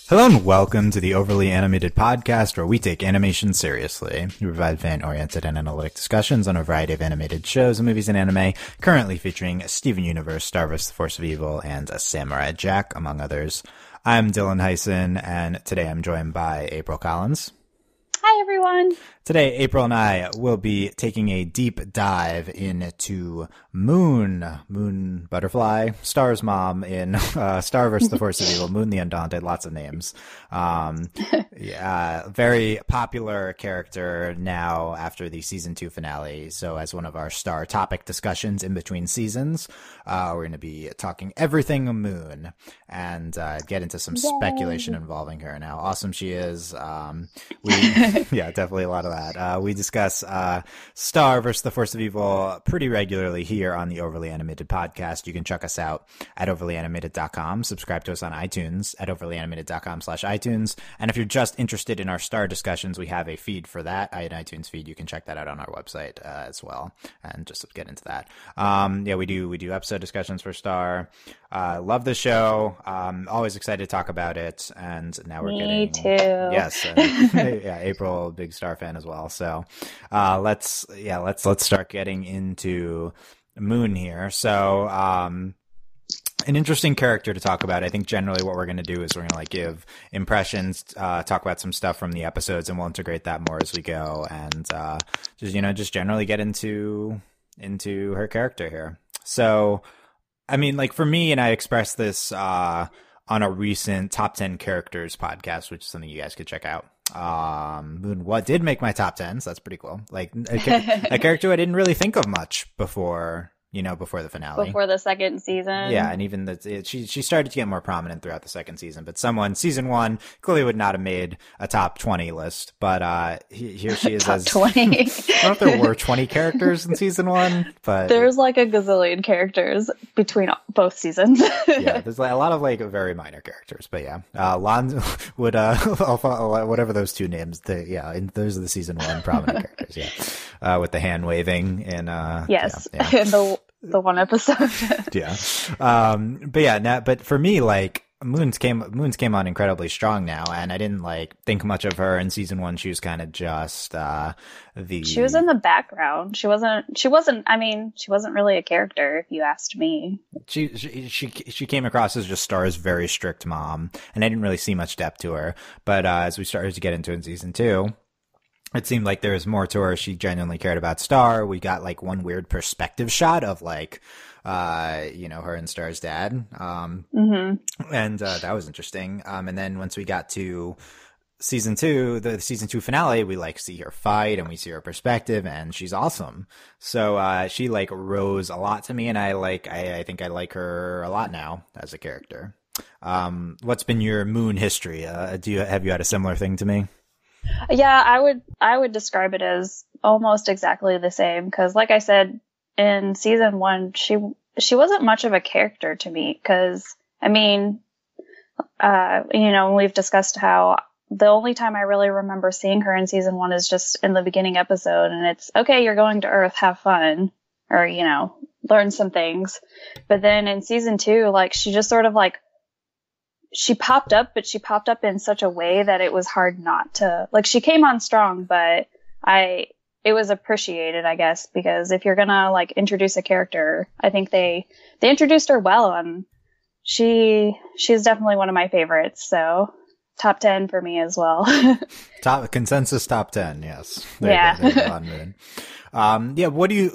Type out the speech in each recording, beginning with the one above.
Hello and welcome to the Overly Animated Podcast, where we take animation seriously. We provide fan-oriented and analytic discussions on a variety of animated shows and movies and anime, currently featuring Steven Universe, Star vs. the Force of Evil, and Samurai Jack, among others. I'm Dylan Hysen, and today I'm joined by April Collins. Hi, everyone. Today, April and I will be taking a deep dive into Moon Butterfly, Star's mom in Star vs. the Force of Evil, Moon the Undaunted, lots of names. Very popular character now after the season 2 finale. So as one of our Star topic discussions in between seasons, we're going to be talking everything Moon and get into some speculation involving her and how awesome she is. Yeah, definitely a lot of that. We discuss Star vs. the Force of Evil pretty regularly here on the Overly Animated Podcast. You can check us out at overlyanimated.com. Subscribe to us on iTunes at overlyanimated.com/iTunes. And if you're just interested in our Star discussions, we have a feed for that, an iTunes feed. You can check that out on our website as well. And just to get into that. We do episode discussions for Star. Love the show. Always excited to talk about it. And now we're Me too. Yes. Yeah, April, big Star fan as well. So let's start getting into Moon here. So an interesting character to talk about. I think generally what we're going to do is we're going to give impressions, talk about some stuff from the episodes, and we'll integrate that more as we go, and just generally get into her character here. So I mean, for me, and I expressed this on a recent top 10 characters podcast, which is something you guys could check out. Moon did make my top 10, so that's pretty cool. A character I didn't really think of much before the finale. Before the second season. Yeah, and even she started to get more prominent throughout the second season. But season 1 clearly would not have made a top 20 list. But here she is top as 20. I don't know if there were 20 characters in season 1, but there's a gazillion characters between both seasons. Yeah, there's a lot of very minor characters. But yeah, Lon would whatever those two names. Those are the season 1 prominent characters. Yeah, with the hand waving and yes, yeah. The one episode. Yeah. But for me, Moon's came on incredibly strong now, and I didn't think much of her in season 1. She was kind of just She was in the background. She wasn't really a character, if you asked me. She came across as just Star's very strict mom, and I didn't really see much depth to her. But as we started to get into it in season 2, it seemed like there was more to her. She genuinely cared about Star. We got one weird perspective shot of her and Star's dad. And that was interesting. And then once we got to season 2, the season 2 finale, we see her fight and we see her perspective, and she's awesome. So she rose a lot to me, and I think I like her a lot now as a character. What's been your Moon history? Have you had a similar thing to me? Yeah, I would describe it as almost exactly the same, because like I said, in season 1, she wasn't much of a character to me, because we've discussed how the only time I really remember seeing her in season 1 is just in the beginning episode, and it's okay, you're going to Earth, have fun, or learn some things. But then in season 2, she just sort of she popped up, but she popped up in such a way that it was hard not to, she came on strong, but it was appreciated, I guess, because if you're gonna introduce a character, I think they introduced her well, and she's definitely one of my favorites. So top 10 for me as well. Consensus top 10. Yes. Yeah. What do you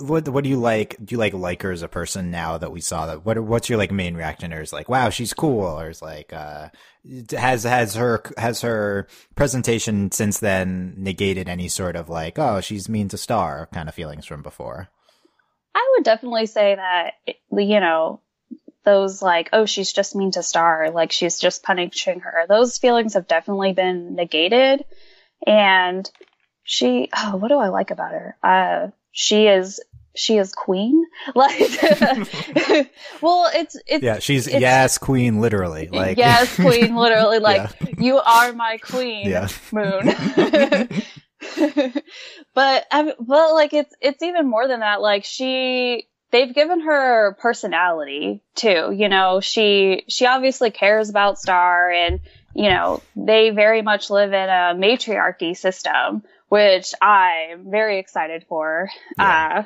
like? Do you like her as a person now that we saw that? What's your main reaction? Or is wow, she's cool, or is has her presentation since then negated any sort of oh, she's mean to Star kind of feelings from before? I would definitely say that those oh, she's just mean to Star, she's just punishing her. Those feelings have definitely been negated, and what do I like about her? She is queen. Well, she's yes queen, literally. Yes, queen, literally. Yeah. You are my queen, yeah. Moon. But it's even more than that. They've given her personality too. She obviously cares about Star, and they very much live in a matriarchy system, which I'm very excited for. Yeah.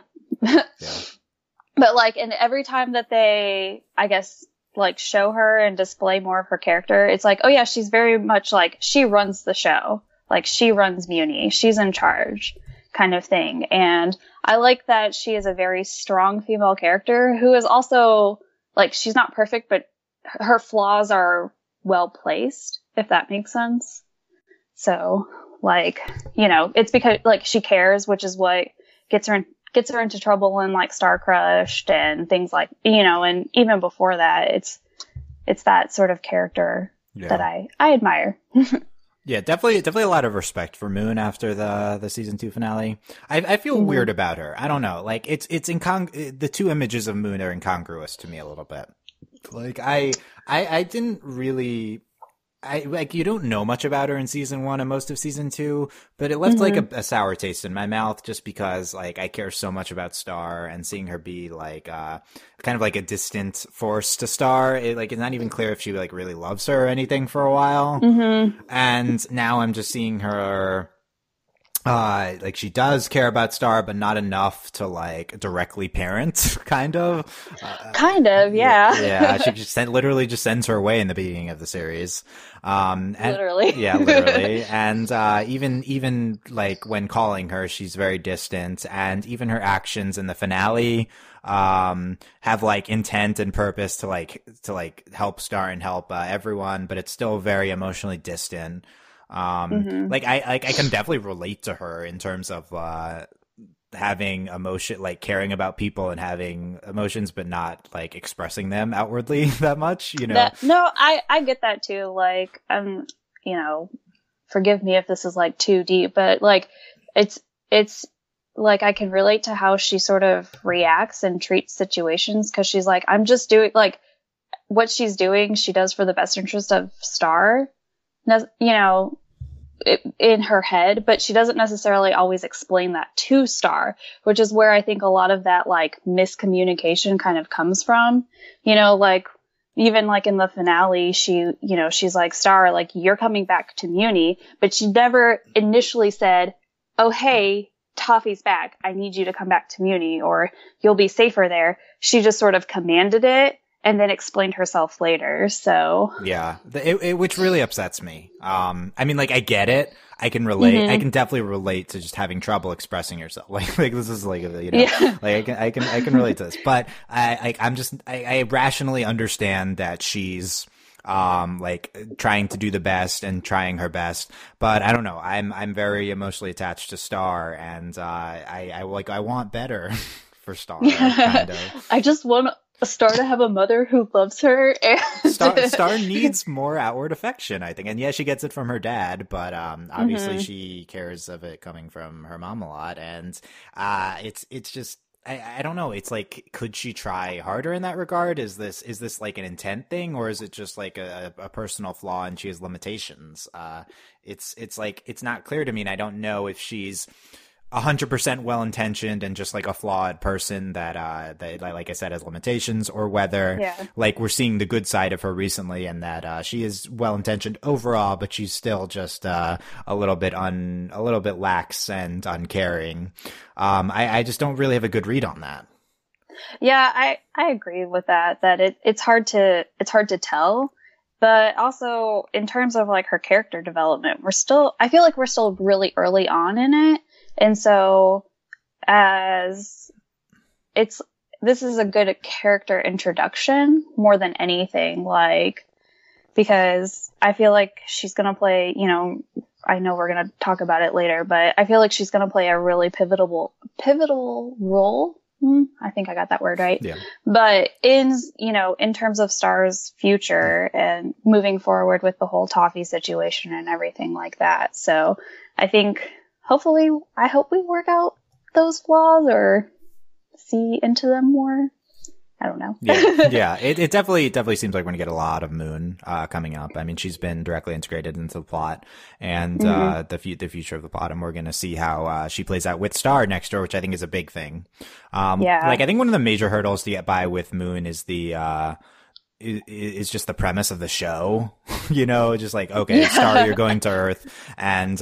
But like, and every time that they, I guess, like show her and display more of her character, it's like, oh yeah, she's very much like, she runs the show. Like, she runs Muni. She's in charge kind of thing. And I like that she is a very strong female character who is also, like, she's not perfect, but her flaws are well placed, if that makes sense. So, like, it's because, like, she cares, which is what gets her into trouble in, like, Star Crushed and things like, and even before that, it's that sort of character that I admire. Yeah, definitely a lot of respect for Moon after the season 2 finale. I feel weird about her. I don't know. Like, the two images of Moon are incongruous to me a little bit. Like, I didn't really, you don't know much about her in season 1 and most of season 2, but it left like a sour taste in my mouth just because, like, I care so much about Star, and seeing her be like, kind of like a distant force to Star. It's not even clear if she like really loves her or anything for a while. And now I'm just seeing her, like, she does care about Star, but not enough to like directly parent, kind of. Yeah. Yeah, she just literally just sends her away in the beginning of the series. Literally. Yeah, literally. And even like when calling her, she's very distant, and even her actions in the finale have like intent and purpose to help Star and help everyone, but it's still very emotionally distant. Like I can definitely relate to her in terms of having emotion, like caring about people and having emotions, but not like expressing them outwardly that much, No, I get that too. Like, forgive me if this is like too deep, but like it's like I can relate to how she sort of reacts and treats situations, because she's like, I'm just doing, like, what she's doing, she does for the best interest of Star, in her head, but she doesn't necessarily always explain that to Star, which is where I think a lot of that like miscommunication kind of comes from. Like, even like in the finale, she's like, Star, like, you're coming back to Muni, but she never initially said, oh, hey, Toffee's back, I need you to come back to Muni, or you'll be safer there. She just sort of commanded it and then explained herself later. So yeah, which really upsets me. I mean, like, I get it. I can relate. I can definitely relate to just having trouble expressing yourself. Like this is like, like I can relate to this, but I rationally understand that she's like trying to do the best and trying her best, but I don't know. I'm very emotionally attached to Star, and I want better for Star. Kind of. I just want Star to have a mother who loves her. And Star needs more outward affection, I think. And yeah, she gets it from her dad, but obviously she cares of it coming from her mom a lot. And it's just, I don't know. It's like, could she try harder in that regard? Is this like an intent thing, or is it just like a personal flaw and she has limitations? It's like, it's not clear to me, and I don't know if she's 100% well-intentioned and just like a flawed person that like I said, has limitations, or whether like we're seeing the good side of her recently, and that she is well-intentioned overall, but she's still just a little bit lax and uncaring. I just don't really have a good read on that. Yeah, I agree with that it's hard to tell. But also, in terms of like her character development, I feel like we're still really early on in it. And so this is a good character introduction more than anything, like, because I feel like she's going to play, I know we're going to talk about it later, but I feel like she's going to play a really pivotal role. I think I got that word right. Yeah. But in terms of Star's future and moving forward with the whole Toffee situation and everything like that. So I think, I hope we work out those flaws or see into them more. I don't know. Yeah. It definitely seems like we're gonna get a lot of Moon coming up. I mean, she's been directly integrated into the plot and the future of the plot, and we're gonna see how she plays out with Star next door, which I think is a big thing. Like, I think one of the major hurdles to get by with Moon is the is just the premise of the show, you know, just like, okay, Star, you're going to Earth. And,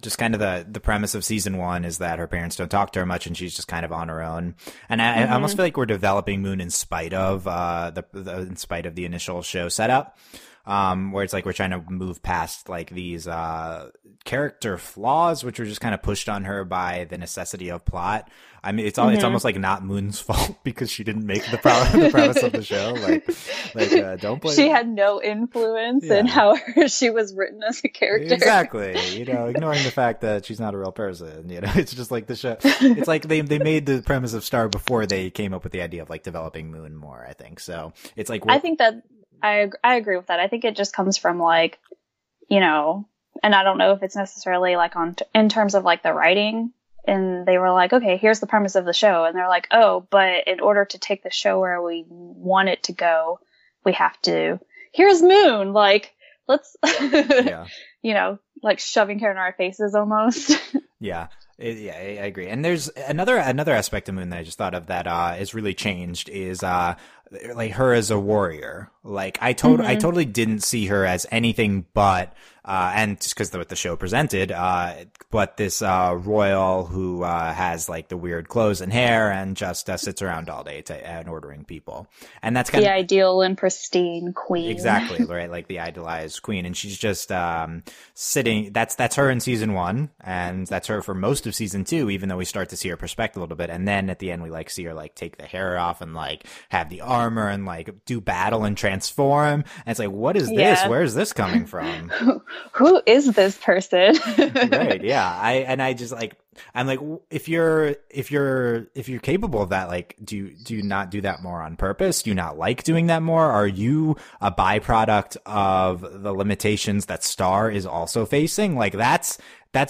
just kind of the premise of season 1 is that her parents don't talk to her much and she's just kind of on her own. And I almost feel like we're developing Moon in spite of, in spite of the initial show setup. Where it's like we're trying to move past like these character flaws, which were just kind of pushed on her by the necessity of plot. I mean, it's almost like not Moon's fault because she didn't make the premise of the show. Don't blame. She had no influence in how she was written as a character. Exactly. You know, ignoring the fact that she's not a real person. You know, it's just like the show. It's like they made the premise of Star before they came up with the idea of like developing Moon more. I think so. It's like I think that. I agree with that. I think it just comes from like, you know, and I don't know if it's necessarily like in terms of like the writing, and they were like, okay, here's the premise of the show. And they're like, oh, but in order to take the show where we want it to go, we have to, here's Moon. Like, let's, you know, like shoving her in our faces almost. Yeah. Yeah, I agree. And there's another aspect of Moon that I just thought of that is really changed is like her as a warrior. Like I totally didn't see her as anything but and just because what the show presented, but this royal who has like the weird clothes and hair and just sits around all day and ordering people. And that's kind of the ideal and pristine queen. Exactly, right? Like the idolized queen, and she's just sitting. That's her in season 1, and that's her for most of season 2. Even though we start to see her perspective a little bit, and then at the end we like see her like take the hair off and like have the armor and like do battle and transform. And it's like, what is this? Where is this coming from? Who is this person? Right? Yeah. I'm like, if you're capable of that, like, do you not do that more on purpose? Do you not like doing that more? Are you a byproduct of the limitations that Star is also facing? Like that's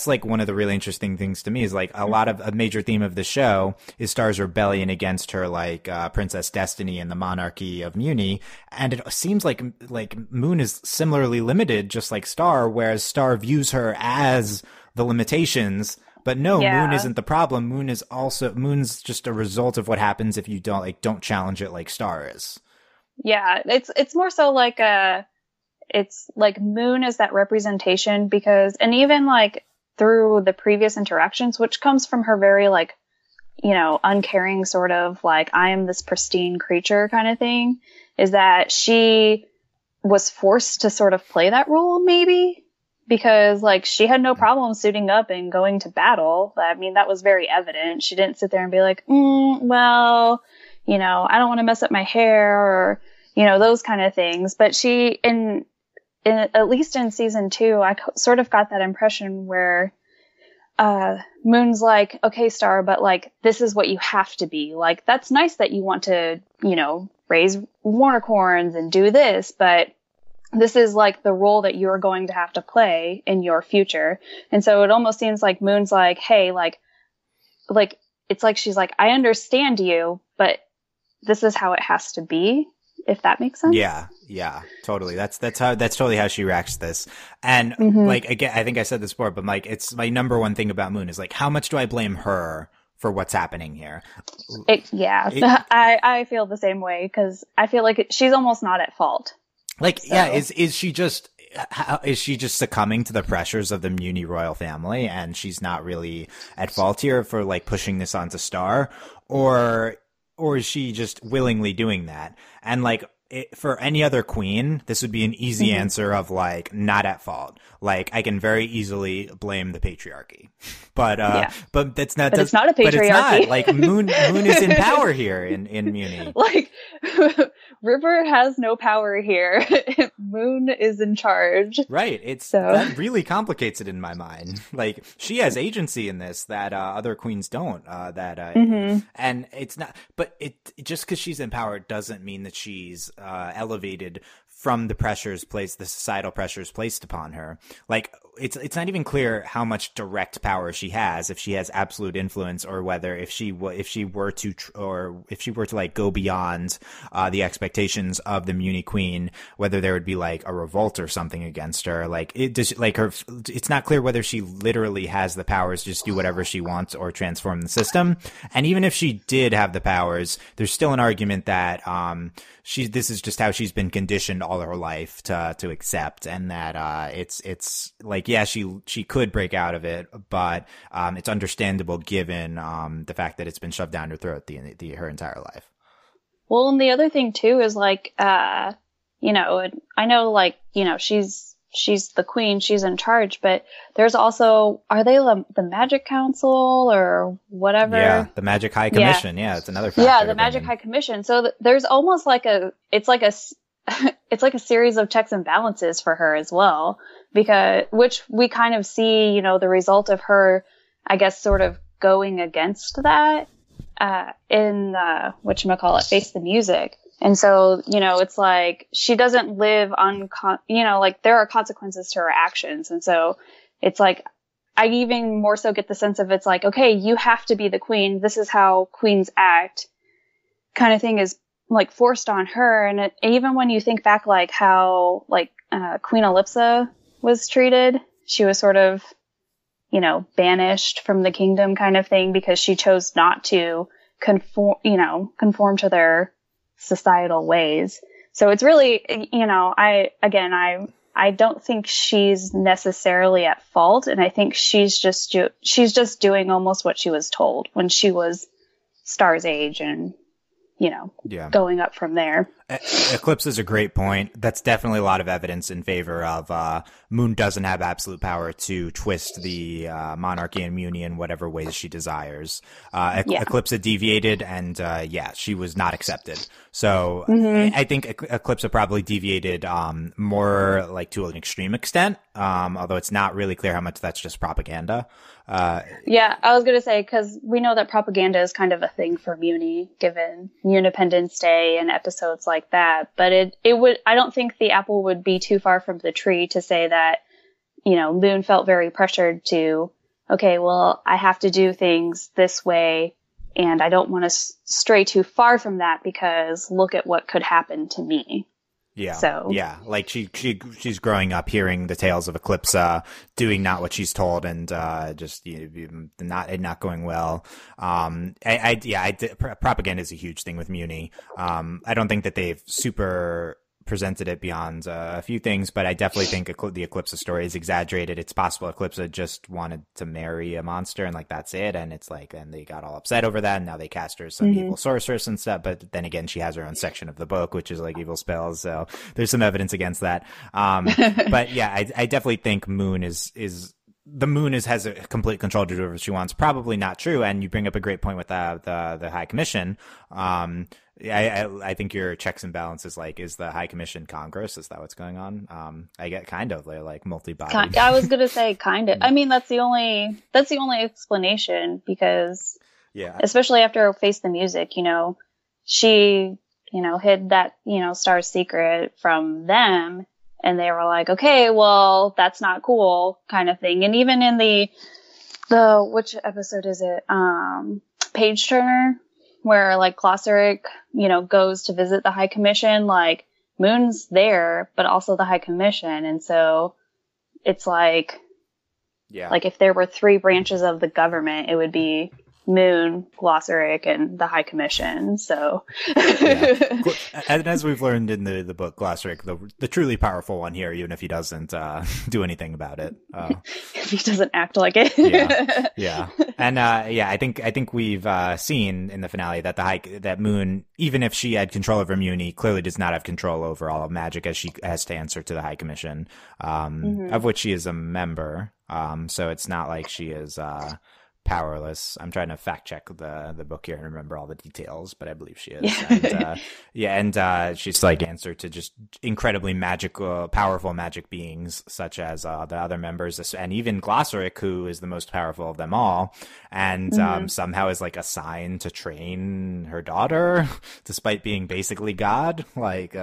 like one of the really interesting things to me is like a major theme of the show is Star's rebellion against her like Princess Destiny and the monarchy of Muni, and it seems like Moon is similarly limited, just like Star, whereas Star views her as the limitations. But no, Moon isn't the problem. Moon's just a result of what happens if you don't challenge it like Star is. Yeah, it's more so like it's like Moon is that representation because, and even like through the previous interactions, which comes from her very like, you know, uncaring sort of like, I am this pristine creature kind of thing, is that she was forced to sort of play that role maybe. Because, like, she had no problem suiting up and going to battle. I mean, that was very evident. She didn't sit there and be like, well, you know, I don't want to mess up my hair or, you know, those kind of things. But she, in at least in season 2, I sort of got that impression where Moon's like, okay, Star, but, like, this is what you have to be. Like, that's nice that you want to, you know, raise unicorns and do this, but this is like the role that you're going to have to play in your future. And so it almost seems like Moon's like, hey, like it's like she's like, I understand you, but this is how it has to be, if that makes sense. Yeah, totally. That's totally how she reacts to this. And like, again, I think I said this before, but like, it's my number one thing about Moon is like, how much do I blame her for what's happening here? I feel the same way because I feel like she's almost not at fault. Like, so. Is she just succumbing to the pressures of the Muni royal family and she's not really at fault here for like pushing this onto Star, or is she just willingly doing that? And like, for any other queen, this would be an easy answer of like, not at fault. Like, I can very easily blame the patriarchy, but that's not, but it's not a patriarchy. But it's not. Like, Moon is in power here in Muni. Like, River has no power here. Moon is in charge. Right. That really complicates it in my mind. Like, she has agency in this that other queens don't. And it's not. But just because she's in power doesn't mean that she's elevated from the societal pressures placed upon her. Like, it's not even clear how much direct power she has, if she has absolute influence, or whether if she were to like go beyond the expectations of the Muni Queen, whether there would be like a revolt or something against her. Like it's not clear whether she literally has the powers to just do whatever she wants or transform the system. And even if she did have the powers, there's still an argument that this is just how she's been conditioned all her life to accept, and that it's like, yeah, she could break out of it, but it's understandable given the fact that it's been shoved down her throat her entire life. Well, and the other thing too is like, you know, I know, like, you know, she's the queen, she's in charge, but there's also, are they the Magic Council or whatever? Yeah, the Magic High Commission. Yeah, it's another factor. Yeah, the Magic High Commission. So there's almost like it's like a series of checks and balances for her as well, which we kind of see, you know, the result of her, I guess, sort of going against that in whatchamacallit, Face the Music. And so, you know, it's like she doesn't live on, you know, like there are consequences to her actions. And so it's like, I even more so get the sense of, it's like, okay, you have to be the queen. This is how queens act, kind of thing is like forced on her. And even when you think back, like how like Queen Ellipsa was treated, she was sort of, you know, banished from the kingdom kind of thing because she chose not to conform to their societal ways. So it's really, you know, I don't think she's necessarily at fault, and I think she's just doing almost what she was told when she was Star's age, and you know, going up from there. Eclipse is a great point. That's definitely a lot of evidence in favor of Moon doesn't have absolute power to twist the monarchy and Muni in whatever ways she desires. Eclipse deviated, and she was not accepted. So I think Eclipse probably deviated more like to an extreme extent, although it's not really clear how much that's just propaganda. I was going to say, because we know that propaganda is kind of a thing for Muni, given Independence Day and episodes like that. But I don't think the apple would be too far from the tree to say that, you know, Moon felt very pressured to, okay, well, I have to do things this way, and I don't want to stray too far from that because look at what could happen to me. Yeah. So yeah, like she's growing up hearing the tales of Eclipse doing not what she's told, and just not going well. Propaganda is a huge thing with Muni. I don't think that they've super presented it beyond a few things, but I definitely think the Eclipse story is exaggerated. It's possible Eclipse just wanted to marry a monster and like that's it, and it's like, and they got all upset over that, and now they cast her as some evil sorceress and stuff. But then again, she has her own section of the book which is like evil spells, so there's some evidence against that. But yeah, I definitely think Moon has a complete control to do whatever she wants. Probably not true, and you bring up a great point with the High Commission. I think your checks and balances, like, is the High Commission Congress? Is that what's going on? I get kind of, they're like multi-body. I was gonna say kind of. I mean, that's the only explanation, because especially after Face the Music, you know, she, you know, hid that, you know, Star's secret from them, and they were like, okay, well, that's not cool, kind of thing. And even in the which episode is it? Page Turner, where like Glossaric, you know, goes to visit the High Commission, like Moon's there, but also the High Commission. And so it's like, like if there were three branches of the government, it would be Moon, Glossaric, and the High Commission. So, and as we've learned in the book, Glossaric, the truly powerful one here, even if he doesn't do anything about it, if he doesn't act like it. And I think we've seen in the finale that that Moon, even if she had control over Muni, clearly does not have control over all of magic, as she has to answer to the High Commission, of which she is a member. So it's not like she is powerless. I'm trying to fact check the book here and remember all the details, but I believe she is. And she's like answer to just incredibly powerful magic beings, such as the other members, and even Glossaric, who is the most powerful of them all, and somehow is like assigned to train her daughter, despite being basically God. Like,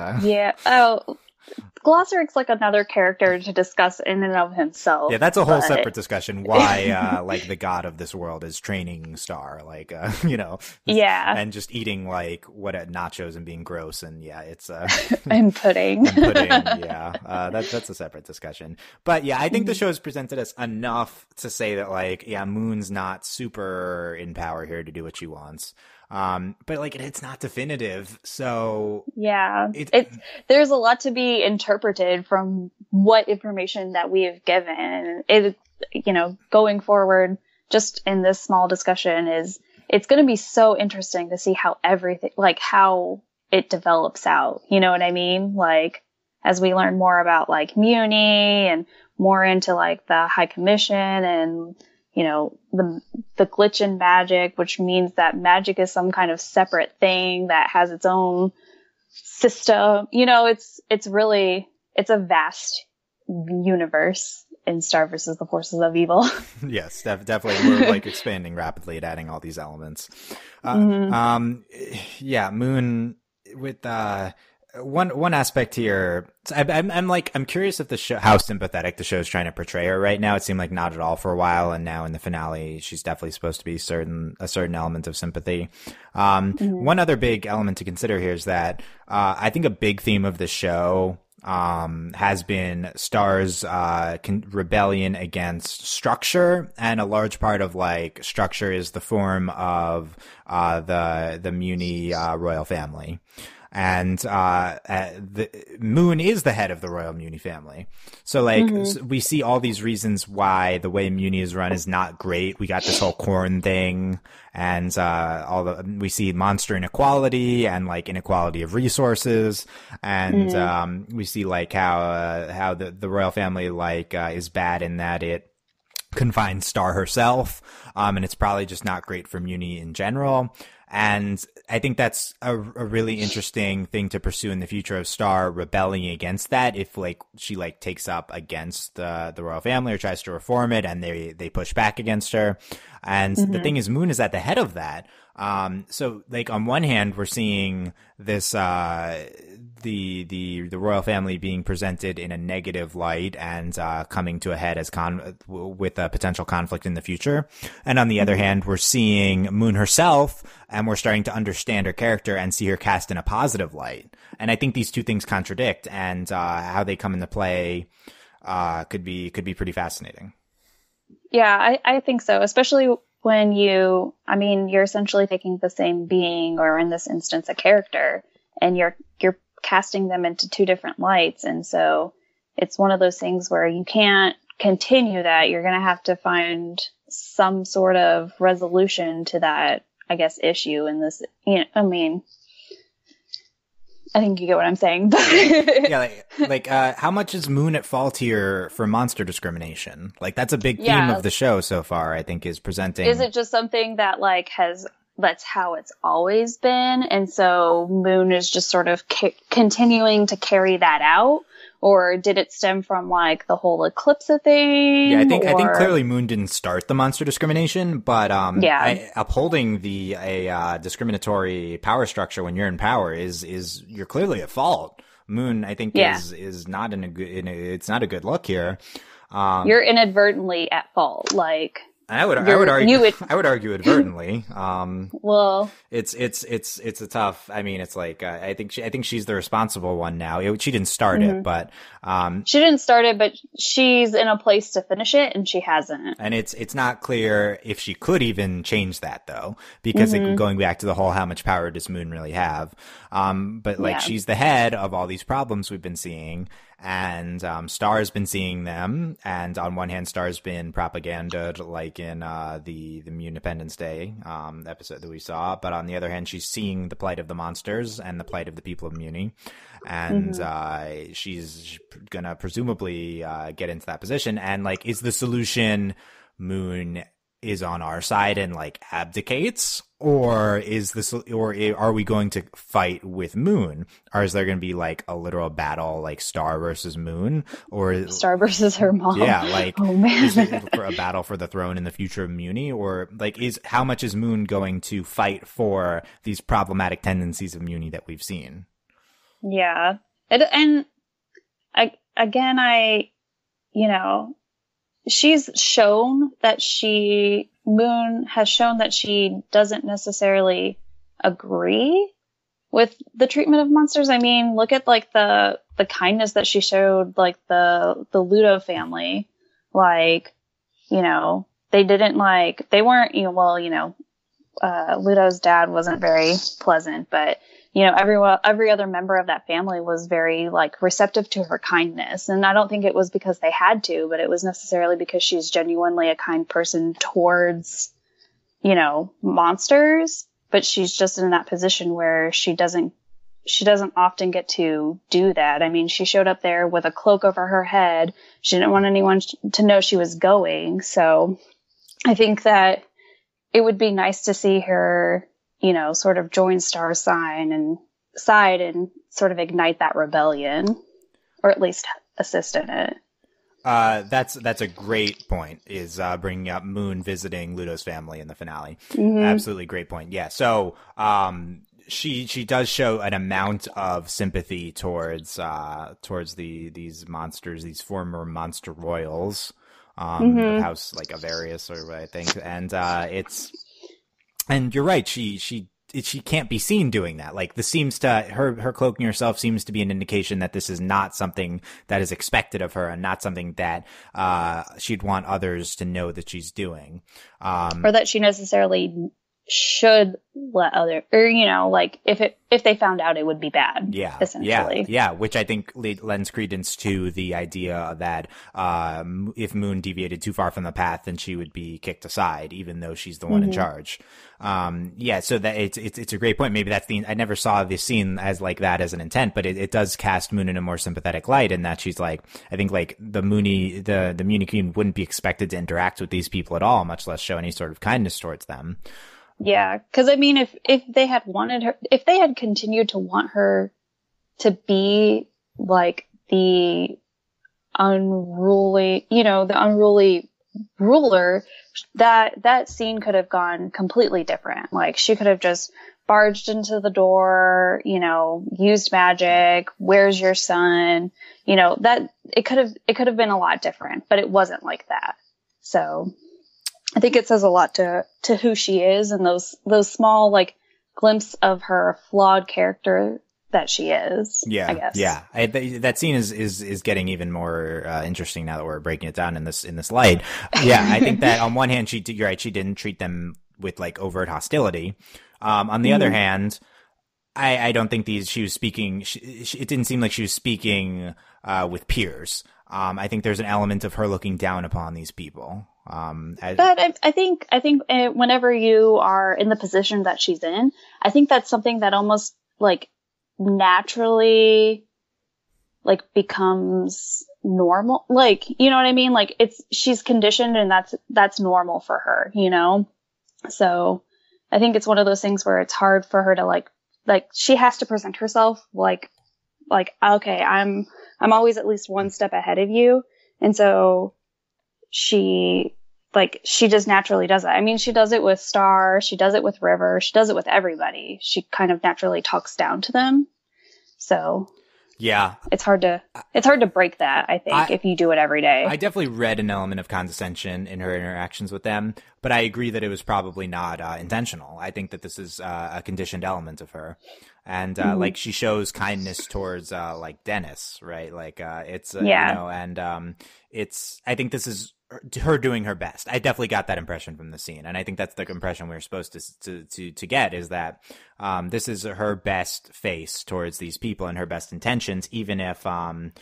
Glossoric's like another character to discuss in and of himself. Yeah, that's a whole separate discussion. Why, like, the god of this world is training Star, like, yeah, and just eating like nachos and being gross, and yeah, it's and pudding. and pudding. Yeah, that's a separate discussion. But yeah, I think the show has presented us enough to say that, like, yeah, Moon's not super in power here to do what she wants. But like it's not definitive, so yeah, there's a lot to be interpreted from what information that we have given. It, going forward, just in this small discussion, it's going to be so interesting to see how everything, like how it develops out. You know what I mean? Like as we learn more about like Muni and more into like the High Commission and the glitch in magic, which means that magic is some kind of separate thing that has its own system. It's a vast universe in Star versus the Forces of Evil. Yes, definitely. We're like expanding rapidly at adding all these elements. Yeah, Moon with, one aspect here, I'm curious if the show, how sympathetic the show's trying to portray her right now. It seemed like not at all for a while, and now in the finale, she's definitely supposed to be a certain element of sympathy. One other big element to consider here is that I think a big theme of the show has been Star's rebellion against structure, and a large part of like structure is the form of the Muni royal family. And the Moon is the head of the royal Muni family. So like we see all these reasons why the way Muni is run is not great. We got this whole corn thing, and we see monster inequality and like inequality of resources, and we see like how the royal family like is bad in that it confines Star herself, and it's probably just not great for Muni in general. And I think that's a really interesting thing to pursue in the future of Star rebelling against that. If like she like takes up against the royal family or tries to reform it, and they push back against her. And the thing is, Moon is at the head of that. So like on one hand, we're seeing this the royal family being presented in a negative light and coming to a head as with a potential conflict in the future. And on the other hand, we're seeing Moon herself, and we're starting to understand her character and see her cast in a positive light. And I think these two things contradict, and how they come into play could be pretty fascinating. Yeah, I think so, especially when you're essentially taking the same being, or in this instance, a character, and you're casting them into two different lights. And so it's one of those things where you can't continue that. You're going to have to find some sort of resolution to that, I guess, issue in this. I think you get what I'm saying. Yeah, like how much is Moon at fault here for monster discrimination? Like that's a big theme of the show so far, I think, is presenting. Is it just something that like that's how it's always been, and so Moon is just sort of continuing to carry that out? Or did it stem from like the whole Eclipse thing? Yeah, I think clearly Moon didn't start the monster discrimination, but upholding a discriminatory power structure when you're in power is you're clearly at fault. Moon, I think, is not it's not a good look here. You're inadvertently at fault, like. I would argue advertently. Well, it's a tough. I mean, it's like I think she's the responsible one now. She didn't start it, but she didn't start it, but she's in a place to finish it, and she hasn't. And it's not clear if she could even change that though, because going back to the whole how much power does Moon really have? But like she's the head of all these problems we've been seeing. And Star's been seeing them, and on one hand, Star's been propagandaed, like in the Independence Day episode that we saw, but on the other hand, she's seeing the plight of the monsters and the plight of the people of Muni, and she's gonna presumably get into that position. And like, is the solution Moon is on our side and like abdicates, or are we going to fight with Moon, or is there going to be like a literal battle, like Star versus Moon, or Star versus her mom? Yeah, like is it for a battle for the throne in the future of Muni, or like how much is Moon going to fight for these problematic tendencies of Muni that we've seen? Yeah, and you know, Moon has shown that she doesn't necessarily agree with the treatment of monsters. I mean, look at like the kindness that she showed, like the Ludo family. Like, you know, they weren't, you know, well, you know, Ludo's dad wasn't very pleasant, but you know, every other member of that family was very like receptive to her kindness. And I don't think it was because they had to, but it was necessarily because she's genuinely a kind person towards, you know, monsters. But she's just in that position where she doesn't often get to do that. I mean, she showed up there with a cloak over her head. She didn't want anyone to know she was going. So I think that it would be nice to see her, you know, sort of join Star's side and sort of ignite that rebellion, or at least assist in it. That's a great point, is bringing up Moon visiting Ludo's family in the finale. Mm-hmm. Absolutely great point. Yeah. So she does show an amount of sympathy towards these monsters, these former monster royals, of House like Avarius, or what I think, and you're right. She can't be seen doing that. Like, this seems to her cloaking herself seems to be an indication that this is not something that is expected of her, and not something that she'd want others to know that she's doing, or that she necessarily should let or you know, like if they found out, it would be bad. Yeah, essentially. Yeah. Which I think lends credence to the idea that if Moon deviated too far from the path, then she would be kicked aside, even though she's the one in charge. So that it's a great point. Maybe that's I never saw this scene as like that as an intent, but it does cast Moon in a more sympathetic light, in that she's like, I think like the Moony Queen wouldn't be expected to interact with these people at all, much less show any sort of kindness towards them. Yeah, because I mean, if they had wanted her, if they had continued to want her to be like the unruly ruler, that scene could have gone completely different. Like, she could have just barged into the door, you know, used magic. Where's your son? You know, that it could have been a lot different, but it wasn't like that. So I think it says a lot to who she is, and those small like glimpses of her flawed character that she is. Yeah, I guess. Yeah. That scene is getting even more interesting now that we're breaking it down in this light. Yeah, I think that on one hand, you're right, she didn't treat them with like overt hostility. On the other hand, I don't think she was speaking. It didn't seem like she was speaking with peers. I think there's an element of her looking down upon these people. But I think whenever you are in the position that she's in, I think that's something that almost like naturally like becomes normal. Like, you know what I mean? Like, she's conditioned, and that's normal for her, you know? So I think it's one of those things where it's hard for her to like she has to present herself like, okay, I'm always at least one step ahead of you. And so she just naturally does that. I mean, she does it with Star, she does it with River, she does it with everybody. She kind of naturally talks down to them. So yeah, it's hard to break that, I think, if you do it every day. I definitely read an element of condescension in her interactions with them, but I agree that it was probably not intentional. I think that this is a conditioned element of her. And like, she shows kindness towards like Dennis, right? Like it's you know, and I think this is her doing her best. I definitely got that impression from the scene, and I think that's the impression we're supposed to get, is that this is her best face towards these people and her best intentions, even if her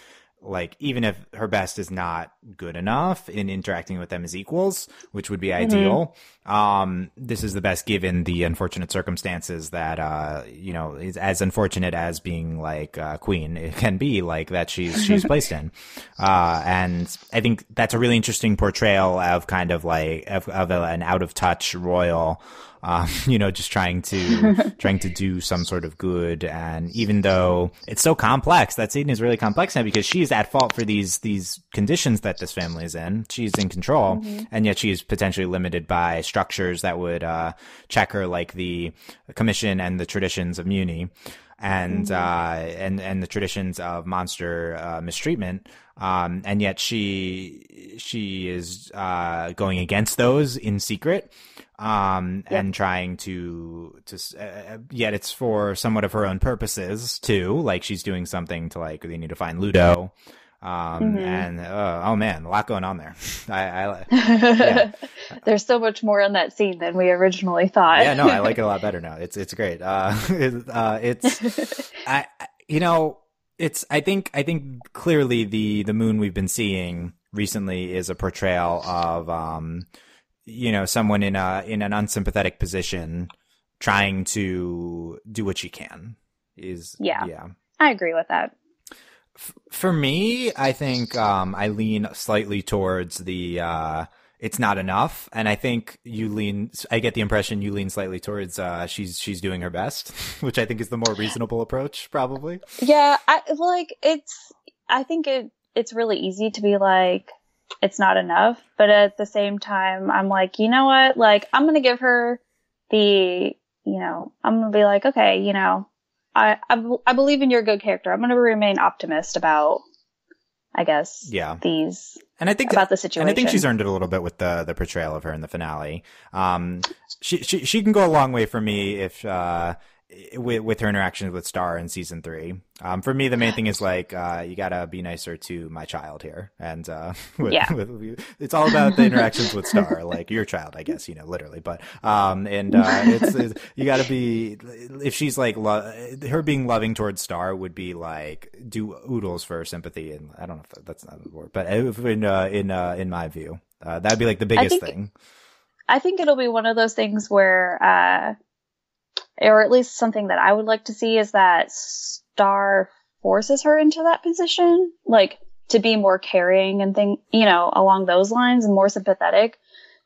best is not good enough in interacting with them as equals, which would be ideal. This is the best given the unfortunate circumstances that, you know, is as unfortunate as being like queen. It can be like that she's placed in. And I think that's a really interesting portrayal of kind of like, of an out of touch royal, just trying to do some sort of good. And even though it's so complex, that scene is really complex now because she's at fault for these conditions that this family is in. She's in control, and yet she is potentially limited by structures that would check her, like the commission and the traditions of Muni. And the traditions of monster mistreatment, and yet she is going against those in secret, and trying to yet it's for somewhat of her own purposes too. Like she's doing something to, like, they need to find Ludo. And oh man, a lot going on there. Yeah. There's so much more in that scene than we originally thought. Yeah, no, I like it a lot better now. It's great. I think clearly the moon we've been seeing recently is a portrayal of someone in an unsympathetic position trying to do what she can. Yeah. I agree with that. For me, I think I lean slightly towards the it's not enough, and I think I get the impression you lean slightly towards she's doing her best, which I think is the more reasonable approach, probably. Yeah, I think it's really easy to be like, it's not enough, but at the same time, I'm like, you know what? Like, I'm gonna give her I'm gonna be like, okay, I believe in your good character. I'm going to remain optimist about, I guess, about the situation. And I think she's earned it a little bit with the portrayal of her in the finale. She can go a long way for me if with her interactions with Star in season 3. For me, the main thing is like you gotta be nicer to my child here, and it's all about the interactions with Star, like your child, I guess, literally. But it's you gotta be, if she's like her being loving towards Star would be like do oodles for sympathy, and I don't know if that's not a word, but in my view, that'd be like the biggest thing. I think it'll be one of those things where. Or at least something that I would like to see is that Star forces her into that position, like to be more caring and along those lines and more sympathetic,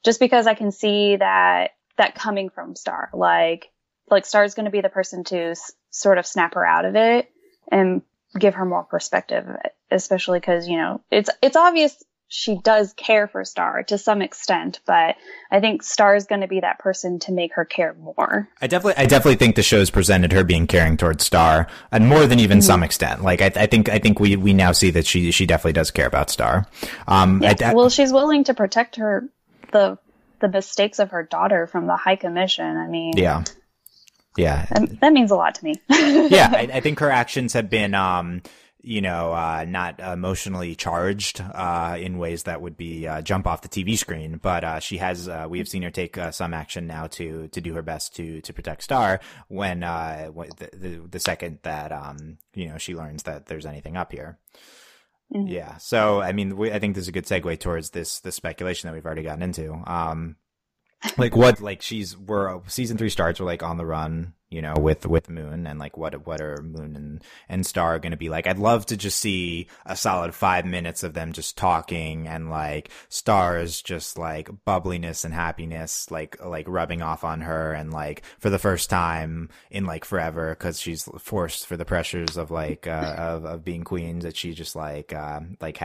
just because I can see that coming from Star, like Star's going to be the person to sort of snap her out of it and give her more perspective, especially because, it's obvious she does care for Star to some extent, but I think Star is going to be that person to make her care more. I definitely think the show's presented her being caring towards Star, and more than even some extent. Like I think we now see that she definitely does care about Star. Well, she's willing to protect the mistakes of her daughter from the High Commission. I mean, yeah, that means a lot to me. Yeah, I think her actions have been not emotionally charged in ways that would be jump off the TV screen, but she has we have seen her take some action now to do her best to protect Star when the second that she learns that there's anything up here. Mm-hmm. Yeah, so I mean, I think this is a good segue towards this speculation that we've already gotten into. Season 3 starts, we're like on the run, with Moon, and like what are Moon and Star going to be like. I'd love to just see a solid 5 minutes of them just talking, and like Star's just like bubbliness and happiness, like rubbing off on her, and like for the first time in like forever, because she's forced for the pressures of like of being queen, that she just smiles and like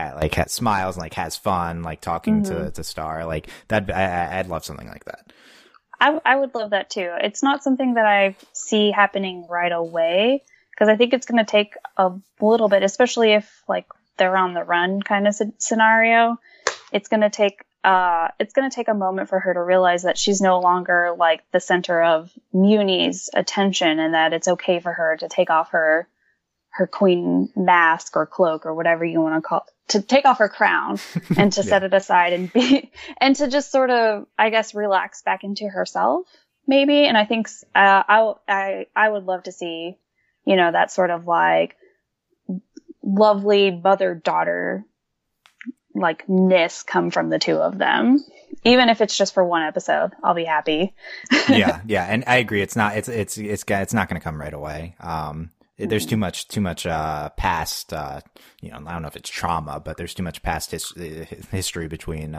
has fun, like talking to Star, like that. I'd love something like that. I would love that too. It's not something that I see happening right away, because I think it's going to take a little bit, especially if like they're on the run kind of scenario. It's going to take a moment for her to realize that she's no longer like the center of Muni's attention, and that it's okay for her to take off her queen mask or cloak or whatever you want to call it, to take off her crown and to set it aside and to just sort of, I guess, relax back into herself maybe. And I think, I would love to see, that sort of like lovely mother-daughter like ness come from the two of them. Even if it's just for one episode, I'll be happy. Yeah. And I agree. It's not going to come right away. there's too much past, you know, I don't know if it's trauma, but there's too much past history between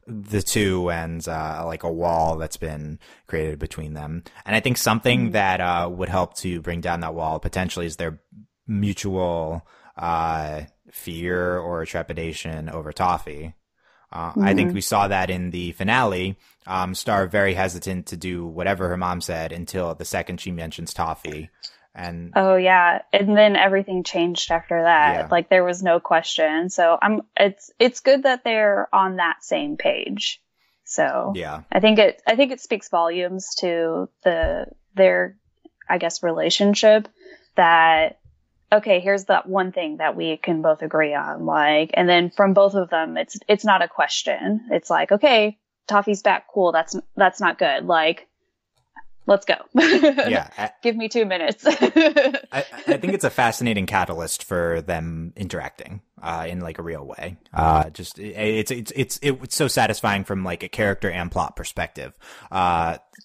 the two, and like a wall that's been created between them. And I think something that would help to bring down that wall potentially is their mutual fear or trepidation over Toffee. I think we saw that in the finale. Star very hesitant to do whatever her mom said until the second she mentions Toffee. And oh yeah, and then everything changed after that. Yeah. Like there was no question. So it's good that they're on that same page. So yeah, I think it speaks volumes to their I guess relationship that okay, here's that one thing that we can both agree on, like, and then from both of them it's not a question. It's like, okay, Toffee's back, cool, that's not good. Like, let's go. yeah. Give me 2 minutes. I think it's a fascinating catalyst for them interacting in like a real way. Just it's so satisfying from like a character and plot perspective.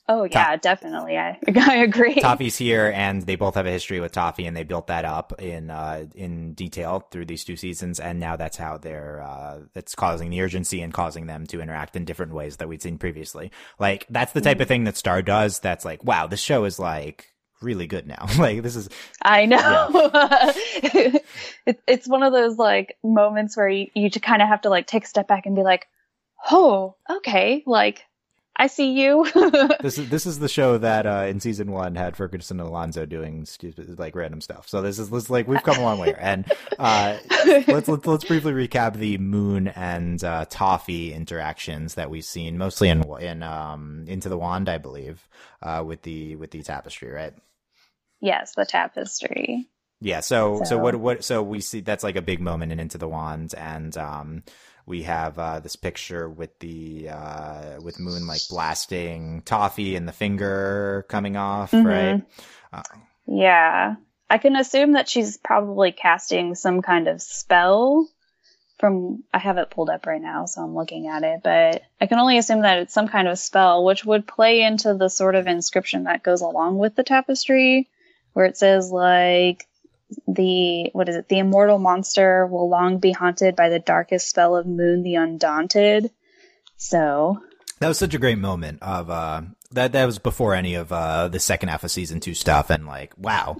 Oh yeah, definitely. I agree. Toffee's here, and they both have a history with Toffee, and they built that up in detail through these 2 seasons, and now that's how that's causing the urgency and causing them to interact in different ways that we'd seen previously. Like that's the type of thing that Star does. That's like, wow, this show is like really good now. Like this is. I know. Yeah. It's one of those like moments where you kind of have to like take a step back and be like, oh, okay, like. I see you. This is the show that in season 1 had Ferguson and Alonso doing like random stuff. So this is like we've come a long way. And let's briefly recap the Moon and Toffee interactions that we've seen mostly in Into the Wand, I believe, with the tapestry, right? Yes, the tapestry. Yeah. So we see that's like a big moment in Into the Wand, and we have this picture with with Moon like blasting Toffee and the finger coming off, right? Yeah. I can assume that she's probably casting some kind of spell I have it pulled up right now, so I'm looking at it, but I can only assume that it's some kind of spell, which would play into the sort of inscription that goes along with the tapestry, where it says like, the immortal monster will long be haunted by the darkest spell of Moon the Undaunted. So that was such a great moment of that was before any of the second half of season 2 stuff, and like wow,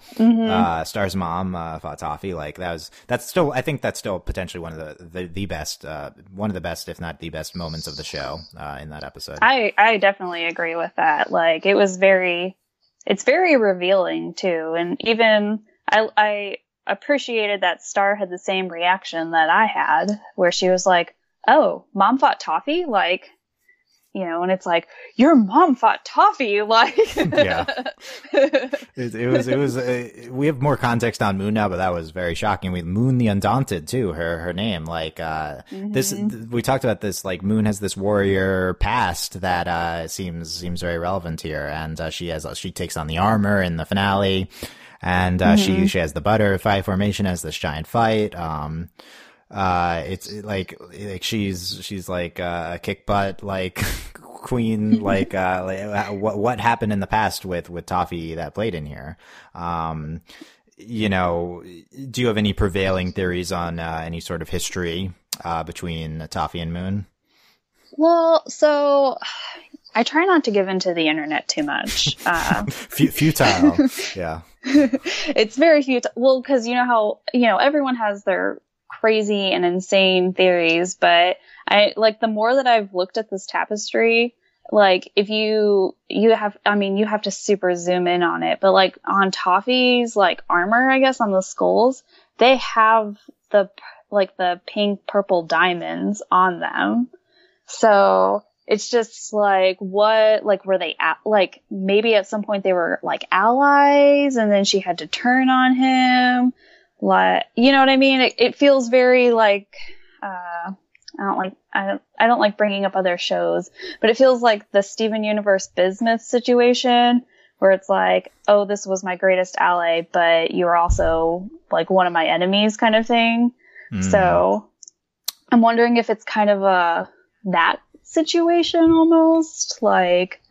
Star's mom fought Toffee. Like I think that's still potentially one of the best, one of the best, if not the best moments of the show in that episode. I definitely agree with that. Like it's very revealing too, and even I appreciated that Star had the same reaction that I had, where she was like, oh, mom fought Toffee? Like, you know, and it's like, your mom fought Toffee? Like, yeah. It was, we have more context on Moon now, but that was very shocking. Moon the Undaunted too, her name, like, we talked about this, like Moon has this warrior past that, seems very relevant here. And, she takes on the armor in the finale. And she has the butterfly formation as this giant fight. It's like she's like a kick butt like queen. Like what happened in the past with Toffee that played in here. You know, do you have any prevailing theories on any sort of history between Toffee and Moon? Well, so I try not to give into the internet too much. Futile. Yeah. It's very futile. Well, because you know how, everyone has their crazy and insane theories, but I like the more that I've looked at this tapestry, like if you have to super zoom in on it, but like on Toffee's like armor, I guess on the skulls, they have the pink purple diamonds on them. So it's just like, what, like, were they like, maybe at some point they were like allies and then she had to turn on him. Like, you know what I mean? It feels very like, I don't like bringing up other shows, but it feels like the Steven Universe Bismuth situation where it's like, oh, this was my greatest ally, but you were also like one of my enemies kind of thing. So I'm wondering if it's kind of that situation almost, like,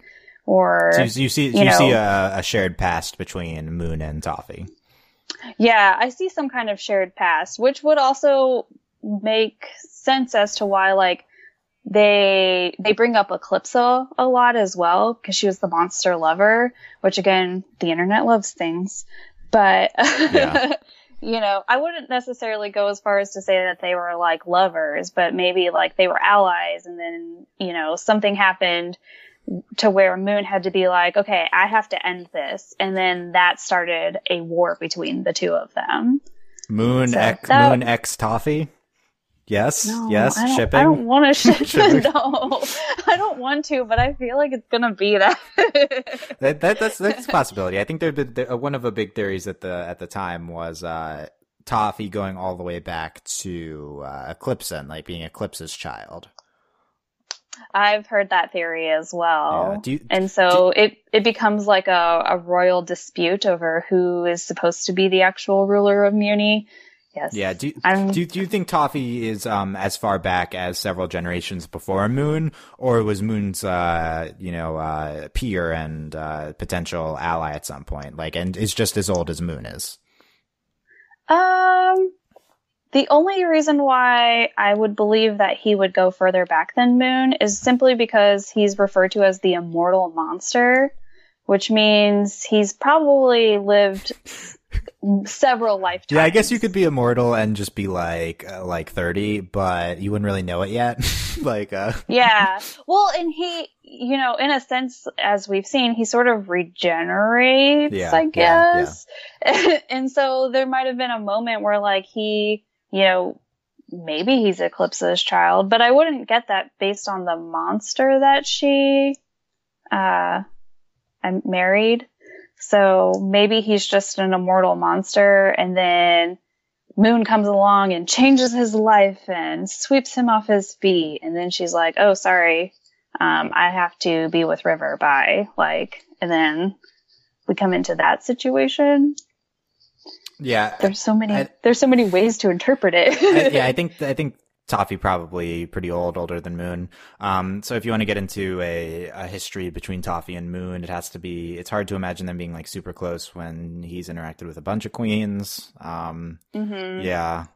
or so you see a shared past between Moon and Toffee. Yeah, I see some kind of shared past, which would also make sense as to why, like, they bring up Eclipsa a lot as well, because she was the monster lover, which again, the internet loves things. But, Yeah. you know, I wouldn't necessarily go as far as to say that they were like lovers, but maybe like they were allies, and then, you know, something happened to where Moon had to be like, okay, I have to end this. And then that started a war between the two of them. Moon So X Toffee. Yes, no, yes, I don't shipping. want to ship. Shipping. No, I don't want to, but I feel like it's gonna be that. That's a possibility. I think one of the big theories at the time was Toffee going all the way back to Eclipsa and like being Eclipsa's child. I've heard that theory as well. Yeah. And so it becomes like a royal dispute over who is supposed to be the actual ruler of Muni. Yes. Yeah. Do you think Toffee is as far back as several generations before Moon, or was Moon's peer and potential ally at some point, like, and is just as old as Moon is? The only reason why I would believe that he would go further back than Moon is simply because he's referred to as the immortal monster, which means he's probably lived several lifetimes. Yeah, I guess you could be immortal and just be like 30, but you wouldn't really know it yet. Yeah. Well, and he, you know, in a sense, as we've seen, he sort of regenerates, I guess. Yeah. And so there might have been a moment where like he, you know, maybe he's Eclipsa's child, but I wouldn't get that based on the monster that she married. So maybe he's just an immortal monster, and then Moon comes along and changes his life and sweeps him off his feet, and then she's like, oh, sorry, I have to be with River, bye. Like, and then we come into that situation. Yeah. There's so many ways to interpret it. I think Toffee probably pretty older than Moon. So if you want to get into a history between Toffee and Moon, it's hard to imagine them being like super close when he's interacted with a bunch of queens. Yeah.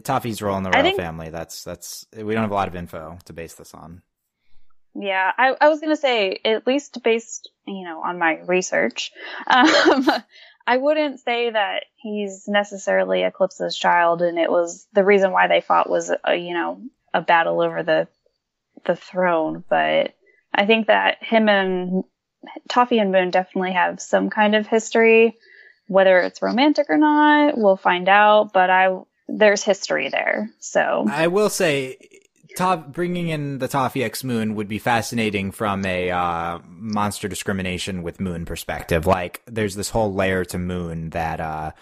Toffee's role in the royal family, that's we don't have a lot of info to base this on. Yeah, I was gonna say, at least based, you know, on my research, I wouldn't say that he's necessarily Eclipsa's child, and it was the reason why they fought was a battle over the throne. But I think that him and Toffee and Moon definitely have some kind of history. Whether it's romantic or not, we'll find out. But there's history there. So I will say, bringing in the Toffee X Moon would be fascinating from a monster discrimination with Moon perspective. Like, there's this whole layer to Moon that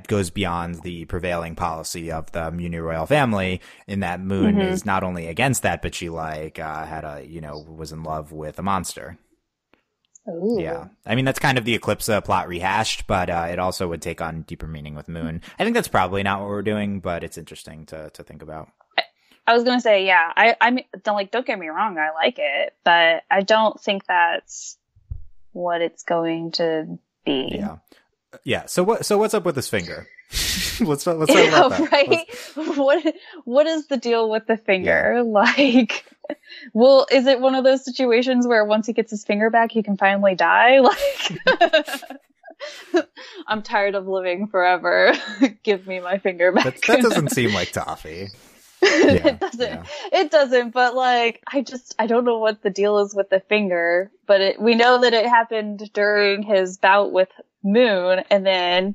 goes beyond the prevailing policy of the Muni royal family, in that Moon is not only against that, but she was in love with a monster. Ooh. Yeah. I mean, that's kind of the Eclipsa plot rehashed, but it also would take on deeper meaning with Moon. I think that's probably not what we're doing, but it's interesting to think about. I was gonna say, yeah, I mean, don't get me wrong, I like it, but I don't think that's what it's going to be. Yeah, yeah. So what's up with this finger? let's talk about that. Right? What is the deal with the finger? Yeah. Like, well, is it one of those situations where once he gets his finger back, he can finally die? Like, I'm tired of living forever. Give me my finger back. That doesn't seem like Toffee. Yeah, it doesn't, but like, I don't know what the deal is with the finger, but we know that it happened during his bout with Moon, and then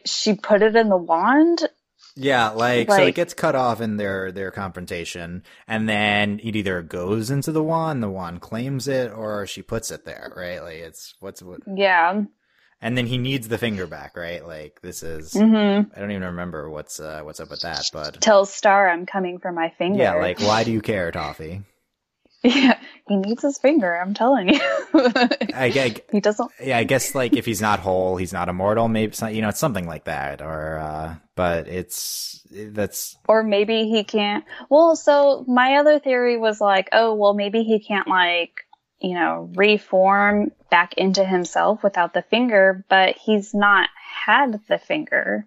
she put it in the wand. Yeah, so it gets cut off in their confrontation, and then it either goes into the wand claims it, or she puts it there, right? Like, it's what? Yeah. And then he needs the finger back, right? Like, this is, I don't even remember what's up with that, but. Tells Star I'm coming for my finger. Yeah, like, why do you care, Toffee? Yeah, he needs his finger, I'm telling you. He doesn't. Yeah, I guess, like, if he's not whole, he's not immortal, maybe, it's something like that, or, but that's. Or maybe he can't. Well, so my other theory was like, oh, well, maybe he can't, like, reform back into himself without the finger, but he's not had the finger.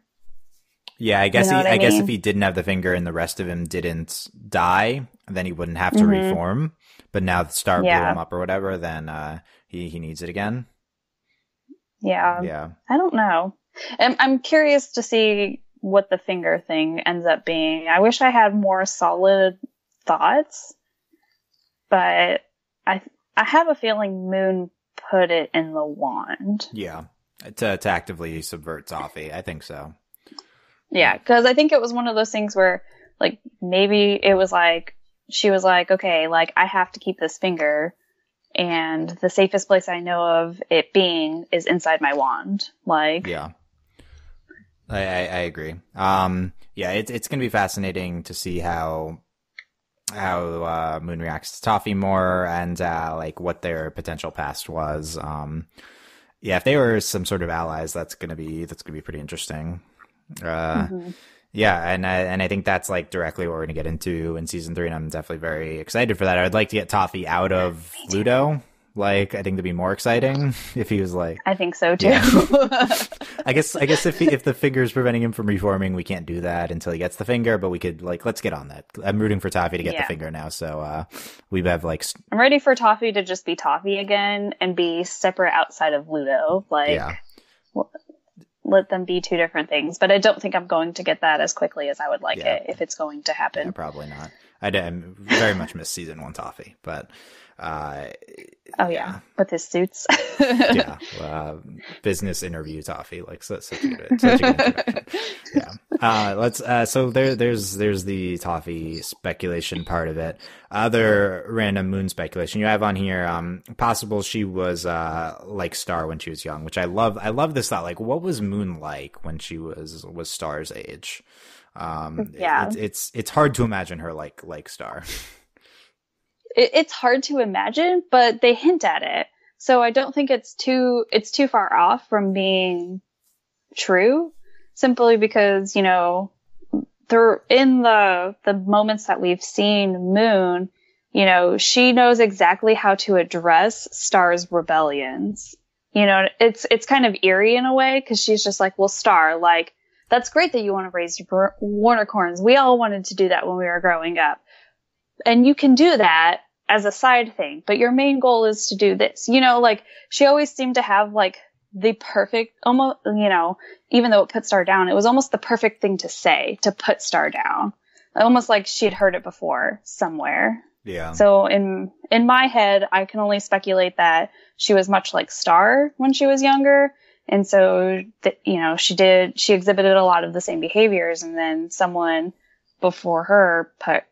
Yeah, I guess You know what I guess mean? if he didn't have the finger and the rest of him didn't die, then he wouldn't have to reform. But now the star blew him up or whatever, then he needs it again. Yeah. Yeah. I don't know. I'm curious to see what the finger thing ends up being. I wish I had more solid thoughts, but I have a feeling Moon put it in the wand. Yeah. To actively subvert Toffee. I think so. Yeah, because I think it was one of those things where, like, maybe it was like, she was like, okay, like, I have to keep this finger, and the safest place I know of it being is inside my wand. Like, yeah. I agree. Yeah, it's going to be fascinating to see how Moon reacts to Toffee more and like what their potential past was. Yeah, if they were some sort of allies, that's gonna be pretty interesting. Yeah, and I think that's like directly what we're gonna get into in season 3, and I'm definitely very excited for that. I'd like to get Toffee out of Ludo. Like, I think it'd be more exciting if he was like. I think so too. Yeah. I guess if the finger's preventing him from reforming, we can't do that until he gets the finger. But we could let's get on that. I'm rooting for Toffee to get the finger now. So we have I'm ready for Toffee to just be Toffee again and be separate outside of Ludo. Like, let them be two different things. But I don't think I'm going to get that as quickly as I would like it if it's going to happen. Yeah, probably not. I very much miss season 1 Toffee, but. With his suits. Business interview Toffee, like such a good introduction. Yeah. Let's. So there's the Toffee speculation part of it. Other random Moon speculation you have on here. Possible she was like Star when she was young, which I love. I love this thought. Like, what was Moon like when she was Star's age? It's hard to imagine her like Star. It's hard to imagine, but they hint at it. So I don't think it's too far off from being true, simply because, in the moments that we've seen Moon, she knows exactly how to address Star's rebellions. It's kind of eerie in a way, because she's just like, well, Star, like, that's great that you want to raise unicorns. We all wanted to do that when we were growing up. And you can do that as a side thing, but your main goal is to do this. Like, she always seemed to have, like, the perfect, almost, even though it put Star down, it was almost the perfect thing to say, to put Star down. Almost like she had heard it before somewhere. Yeah. So in my head, I can only speculate that she was much like Star when she was younger. And so, she exhibited a lot of the same behaviors, and then someone before her put,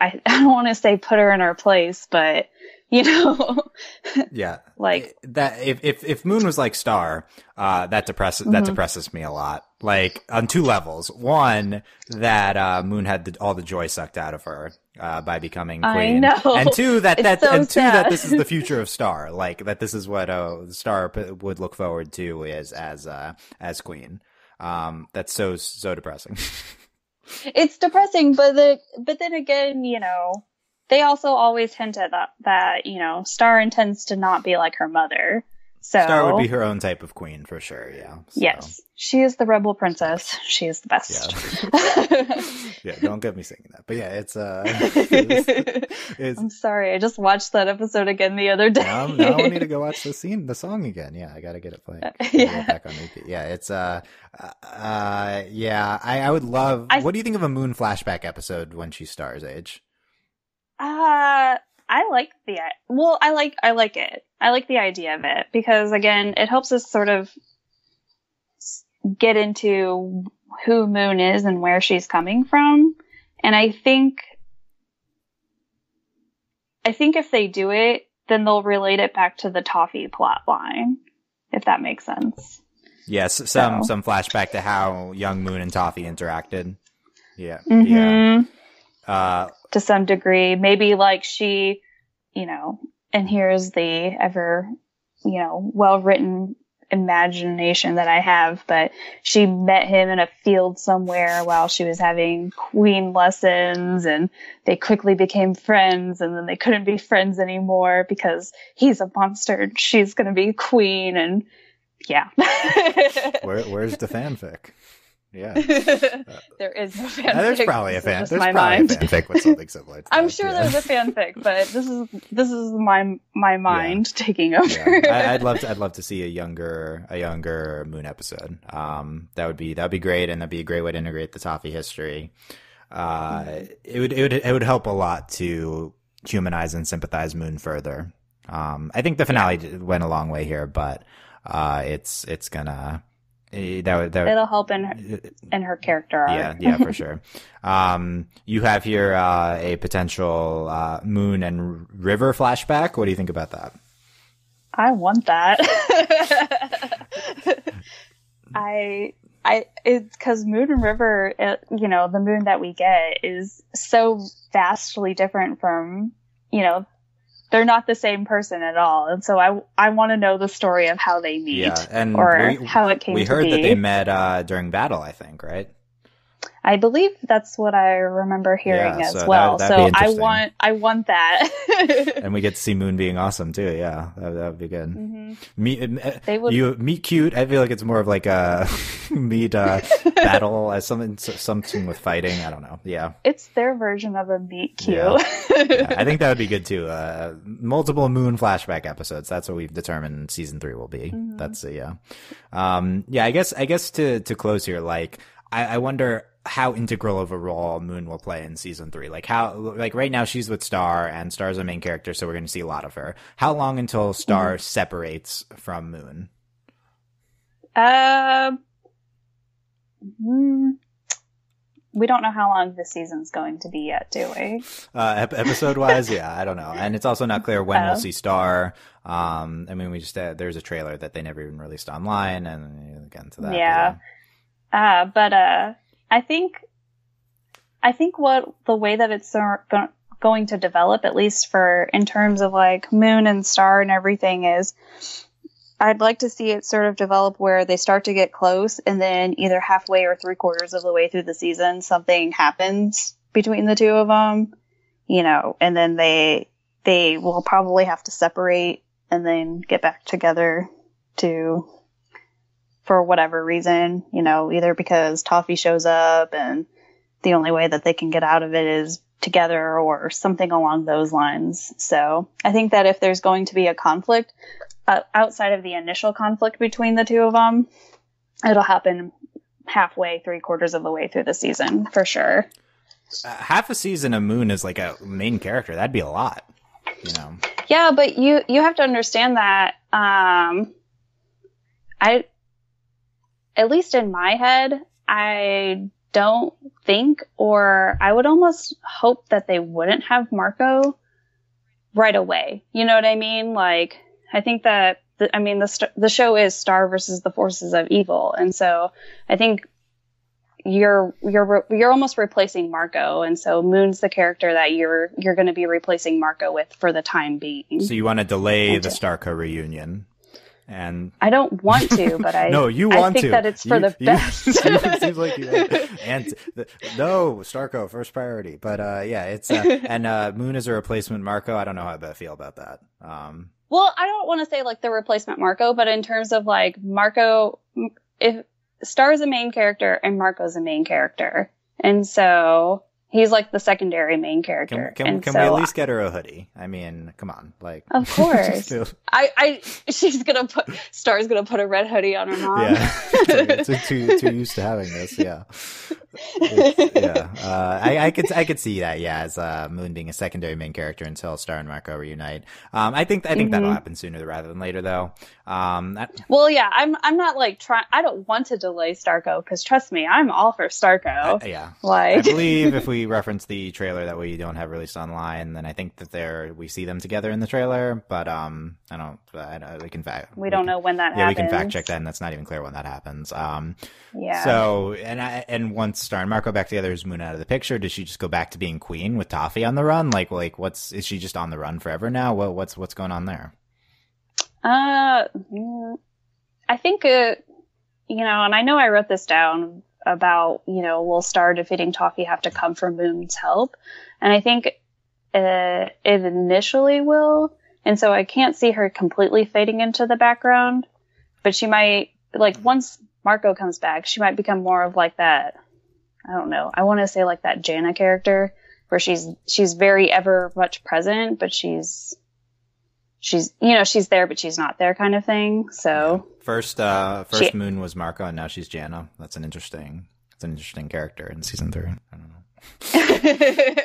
I don't want to say put her in her place, but yeah, like that. If Moon was like Star, that depresses me a lot. Like, on 2 levels. One, that Moon had all the joy sucked out of her by becoming queen. I know. And 2, that sad. this is the future of Star. Like, that this is what Star would look forward to as queen. That's so depressing. It's depressing, but then again, they also always hint at that Star intends to not be like her mother. So Star would be her own type of queen for sure. Yeah. So. Yes, she is the rebel princess. She is the best. Yeah, don't get me singing that. But yeah, it's I'm sorry, I just watched that episode again the other day. Now I need to go watch the song again. Yeah, I gotta get it playing. Get back on repeat. Yeah, it's I would love. What do you think of a Moon flashback episode when she's Star's age? I like I like it. I like the idea of it, because again, it helps us sort of get into who Moon is and where she's coming from. And I think if they do it, then they'll relate it back to the Toffee plot line, if that makes sense. Yes, some flashback to how young Moon and Toffee interacted. Yeah. Mm-hmm. Yeah. To some degree, maybe like she, and here's the ever, well-written imagination that I have, but she met him in a field somewhere while she was having queen lessons, and they quickly became friends, and then they couldn't be friends anymore because he's a monster and she's going to be queen, and yeah. Where's the fanfic? Yeah. There is no fanfic. There's probably a fanfic with something similar. I'm sure there's a fanfic, but this is my mind taking over. Yeah. I'd love to see a younger Moon episode. That would be great, and that'd be a great way to integrate the Toffee history. It would help a lot to humanize and sympathize Moon further. I think the finale went a long way here, but it's gonna. It'll help in her character arc. Yeah, for sure. You have here a potential Moon and River flashback. What do you think about that? I want that. It's because Moon and River, the Moon that we get is so vastly different from, they're not the same person at all. And so I want to know the story of how they meet, and how it came to be. We heard that they met during battle, I think, right? I believe that's what I remember hearing as well. So I want that. And we get to see Moon being awesome too. Yeah, that would be good. Mm-hmm. Meet cute. I feel like it's more of like a meet battle as something with fighting. I don't know. Yeah, it's their version of a meet cute. Yeah. I think that would be good too. Multiple Moon flashback episodes. That's what we've determined season 3 will be. Mm-hmm. That's I guess to close here, like I wonder how integral of a role Moon will play in season 3. Like right now she's with Star, and Star's a main character, so we're going to see a lot of her. How long until Star separates from Moon? We don't know how long this season's going to be yet, do we? Episode wise, yeah, I don't know. And it's also not clear when we'll see Star. I mean, we just there's a trailer that they never even released online, and we'll get into that. Yeah. But I think what the way that it's going to develop, at least in terms of like Moon and Star and everything, is I'd like to see it sort of develop where they start to get close, and then either halfway or 3/4 of the way through the season, something happens between the two of them, and then they will probably have to separate and then get back together for whatever reason, either because Toffee shows up and the only way that they can get out of it is together or something along those lines. So I think that if there's going to be a conflict outside of the initial conflict between the two of them, it'll happen halfway, 3/4 of the way through the season for sure. Half a season of Moon is like a main character. That'd be a lot, Yeah, but you have to understand that at least in my head, I don't think, or I would almost hope that they wouldn't have Marco right away. You know what I mean? Like, I think that, the show is Star versus the forces of evil. And so I think you're almost replacing Marco. And so Moon's the character that you're going to be replacing Marco with for the time being. So you want to delay the Starco reunion? And I don't want to, but I think that it's for the best. It seems like you and no, Starco first priority. But it's and Moon is a replacement Marco. I don't know how I feel about that. Well, I don't want to say like the replacement Marco, but in terms of like Marco, if Star's a main character and Marco's a main character, and so he's like the secondary main character. Can we at least get her a hoodie? I mean, come on, like. Of course. Star's gonna put a red hoodie on her mom. Yeah, it's too used to having this. Yeah. I could see that. Yeah, as Moon being a secondary main character until Star and Marco reunite. I think that'll happen sooner rather than later, though. Well, yeah, I'm not like trying. I don't want to delay Starco because trust me, I'm all for Starco. Yeah, like I believe if we reference the trailer that we don't have released online, then I think that we see them together in the trailer. But we don't know when that happens. Yeah, we can fact check that, and that's not even clear when that happens. Yeah. So and once Star and Marco back together, is Moon out of the picture? Does she just go back to being queen with Toffee on the run? Like is she just on the run forever now? What's going on there? I I think and I know I wrote this down about, will Star defeating Toffee have to come from Moon's help? And I think it initially will. And so I can't see her completely fading into the background, but she might, once Marco comes back, she might become more of like that, I don't know, I want to say like that Jana character where she's very ever much present, but she's there, but she's not there kind of thing. So yeah. First Moon was Marco, and now she's Jana. That's an interesting character in season 3. I don't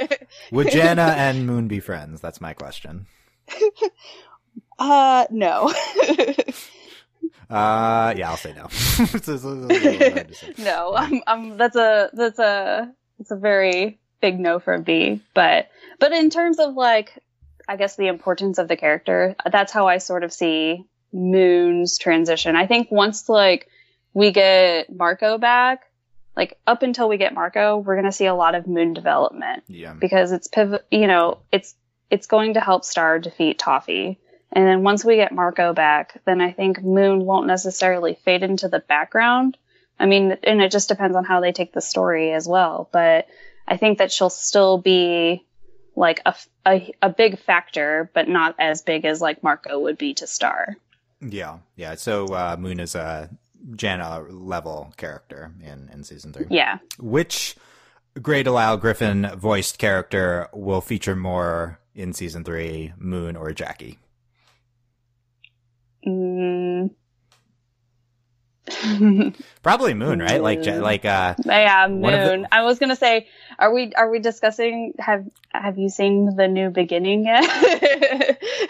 know. Would Jana and Moon be friends? That's my question. No. Yeah, I'll say no. No, that's a very big no for me. But in terms of like, I guess the importance of the character, that's how I sort of see Moon's transition. I think once like we get Marco back, like up until we get Marco, we're going to see a lot of Moon development. Yeah. Because it's it's going to help Star defeat Toffee. And then once we get Marco back, then I think Moon won't necessarily fade into the background. I mean, and it just depends on how they take the story as well. But I think that she'll still be like a big factor, but not as big as like Marco would be to Star. Yeah. Yeah. So Moon is a Jana level character in season 3. Yeah. Which Grey Delisle Griffin voiced character will feature more in season 3, Moon or Jackie? Probably Moon, right? Yeah, Moon. I was gonna say, are we discussing? Have you seen the new beginning yet?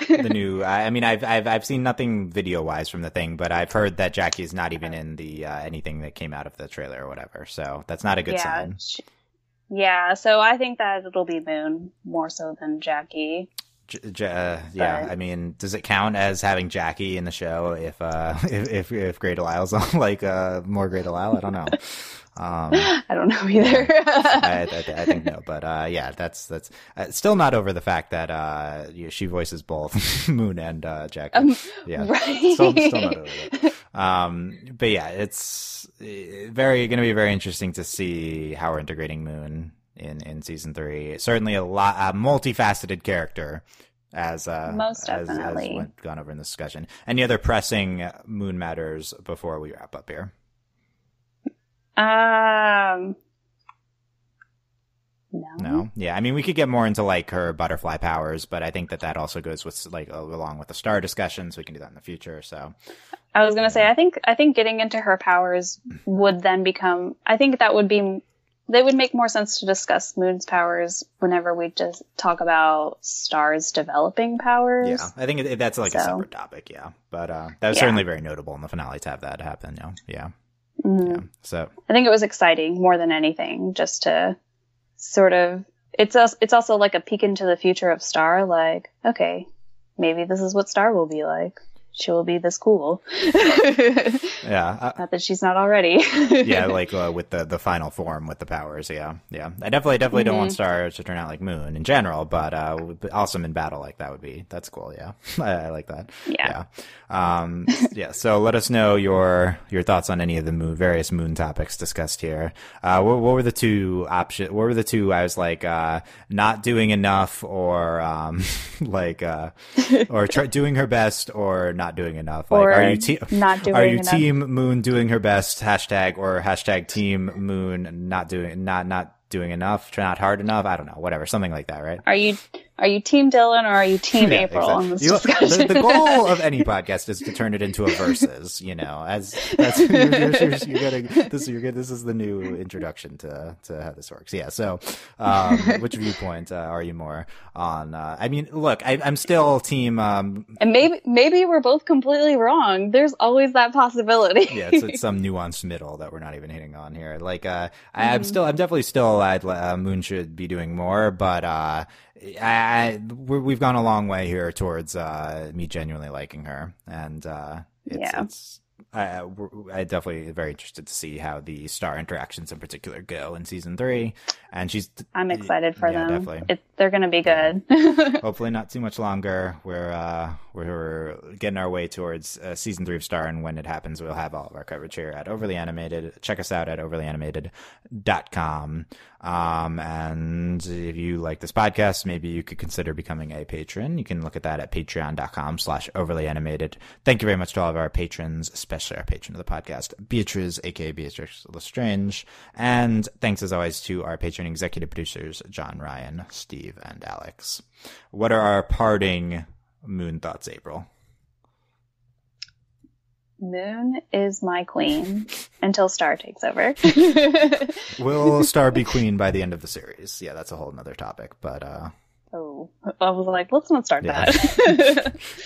The new. I mean, I've seen nothing video wise from the thing, but I've heard that Jackie is not even in the anything that came out of the trailer or whatever. So that's not a good sign. Yeah. So I think that it'll be Moon more so than Jackie. Yeah, I mean, does it count as having Jackie in the show if Grey Delisle's on, like more Grey Delisle? I don't know. I don't know either. I think no, but yeah, that's still not over the fact that she voices both Moon and Jackie. Yeah, right. Still not over it. But yeah, it's going to be very interesting to see how we're integrating Moon in season 3. Certainly a multifaceted character as most definitely as gone over in this discussion. Any other pressing Moon matters before we wrap up here? No. Yeah, I mean, we could get more into like her butterfly powers, but I think that also goes with like along with the Star discussion, so we can do that in the future. So I was gonna say, I think getting into her powers would then become. I think that would be. They would make more sense to discuss Moon's powers whenever we just talk about Star's developing powers. Yeah, I think that's like a separate topic. Yeah, but that was certainly very notable in the finale to have that happen. Yeah. Mm-hmm. Yeah. So I think it was exciting more than anything, just to sort of. It's also like a peek into the future of Star. Like, okay, maybe this is what Star will be like. She will be this cool. Yeah. Not that she's not already. Yeah, like with the final form with the powers. Yeah. I definitely don't want Star to turn out like Moon in general, but awesome in battle like that's cool. Yeah. I like that. Yeah. Yeah. So let us know your thoughts on any of the various Moon topics discussed here. What were the two options? What were the two? I was like, not doing enough or, or doing her best or not doing enough. Like, or are you enough. team Moon doing her best # team Moon not doing enough, not hard enough? I don't know, whatever, something like that, right? Are you team Dylan or are you team April in this discussion? The goal of any podcast is to turn it into a versus, as that's this is the new introduction to how this works. Yeah. So, which viewpoint are you more on? I mean, look, I'm still team, and maybe we're both completely wrong. There's always that possibility. Yeah. It's some nuanced middle that we're not even hitting on here. Like, I'm definitely still, Moon should be doing more, but, we've gone a long way here towards me genuinely liking her, and I definitely very interested to see how the star interactions in particular go in season 3. And I'm excited for them. Definitely. They're going to be good. Yeah. Hopefully not too much longer. We're getting our way towards season 3 of Star, and when it happens, we'll have all of our coverage here at Overly Animated. Check us out at overlyanimated.com. And if you like this podcast, maybe you could consider becoming a patron. You can look at that at patreon.com/overlyanimated. Thank you very much to all of our patrons, especially our patron of the podcast, Beatrice, aka Beatrix Lestrange. And thanks as always to our patron executive producers, John, Ryan, Steve, and Alex. What are our parting Moon thoughts, April? Moon is my queen until Star takes over. Will Star be queen by the end of the series? Yeah, that's a whole nother topic, but Oh, I was like, let's not start that.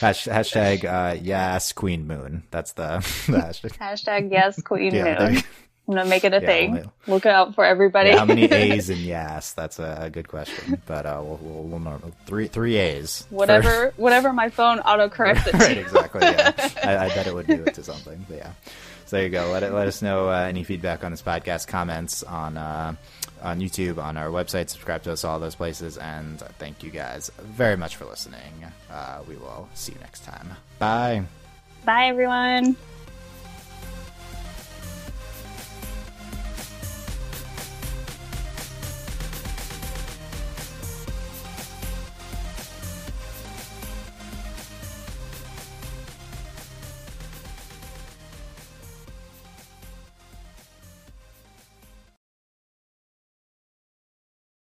Hashtag yes, Queen Moon. That's the hashtag. Hashtag yes, Queen Moon. I'm going to make it a thing. Look out for everybody. How many A's in yes? That's a good question. But we'll know. Three A's. Whatever my phone autocorrects it to. Right, exactly. Yeah. I bet it would do it to something. But yeah. So there you go. Let us know any feedback on this podcast, comments on YouTube, on our website. Subscribe to us, all those places. And thank you guys very much for listening. We will see you next time. Bye. Bye, everyone.